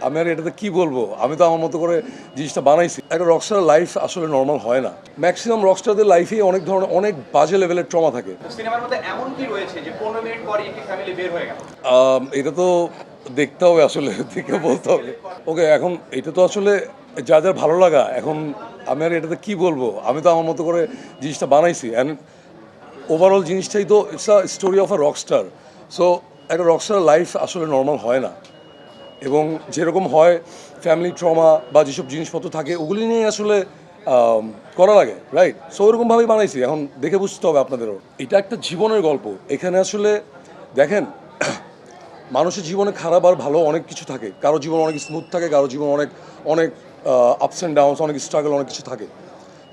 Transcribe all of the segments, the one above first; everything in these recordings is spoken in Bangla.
আমি আর এটাতে কি বলবো, আমি তো আমার মতো করে জিনিসটা বানাইছি। একটা রকস্টার লাইফ আসলে নর্মাল হয় না। ম্যাক্সিমাম রকস্টারদের লাইফে অনেক ধরনের অনেক বাজে লেভেলের ট্রমা থাকে। সিনেমার মধ্যে এমন কি রয়েছে যে 15 মিনিট পরে একটি ফ্যামিলি বের হয়ে গেল? এটা তো দেখতে হবে আসলে, দেখে বলতে হবে। ওকে, এখন এটা তো আসলে যাদের ভালো লাগা, এখন আমি আর এটাতে কি বলবো, আমি তো আমার মতো করে জিনিসটা বানাইছি। অ্যান্ড ওভারঅল জিনিসটাই তো it's a story of a Rockstar. So একটা রকস্টার লাইফ আসলে নর্মাল হয় না, এবং যেরকম হয় ফ্যামিলি ট্রমা বা যেসব জিনিসপত্র থাকে ওগুলি নিয়ে আসলে করা লাগে, রাইট? সো ওরকমভাবেই বানাইছি। এখন দেখে বুঝতে হবে আপনাদেরও, এটা একটা জীবনের গল্প। এখানে আসলে দেখেন, মানুষের জীবনে খারাপ আর ভালো অনেক কিছু থাকে। কারো জীবন অনেক স্মুথ থাকে, কারো জীবন অনেক অনেক আপস অ্যান্ড ডাউনস, অনেক স্ট্রাগল, অনেক কিছু থাকে।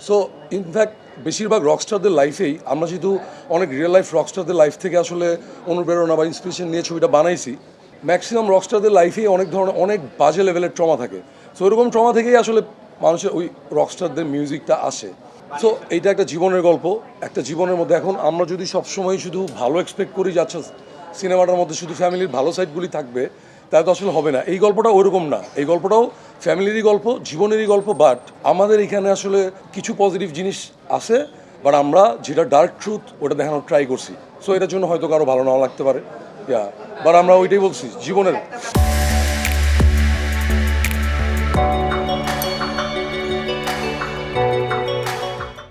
সো ইনফ্যাক্ট বেশিরভাগ রকস্টারদের লাইফেই আমরা যেহেতু অনেক রিয়েল লাইফ রকস্টারদের লাইফ থেকে আসলে অনুপ্রেরণা বা ইন্সপিরেশন নিয়ে ছবিটা বানাইছি, ম্যাক্সিমাম রকস্টারদের লাইফেই অনেক ধরনের অনেক বাজে লেভেলের ট্রমা থাকে। সো ওরকম ট্রমা থেকেই আসলে মানুষের ওই রকস্টারদের মিউজিকটা আসে। সো এইটা একটা জীবনের গল্প, একটা জীবনের মধ্যে। এখন আমরা যদি সবসময় শুধু ভালো এক্সপেক্ট করি যে আচ্ছা সিনেমাটার মধ্যে শুধু ফ্যামিলির ভালো সাইডগুলি থাকবে, তাহলে তো আসলে হবে না। এই গল্পটা ওইরকম না, এই গল্পটাও ফ্যামিলিরই গল্প, জীবনেরই গল্প। বাট আমাদের এখানে আসলে কিছু পজিটিভ জিনিস আছে, বাট আমরা যেটা ডার্ক ট্রুথ ওটা দেখানোর ট্রাই করছি। সো এটার জন্য হয়তো কারো ভালো নাও লাগতে পারে, বাট আমরা ওইটাই বলছি জীবনের।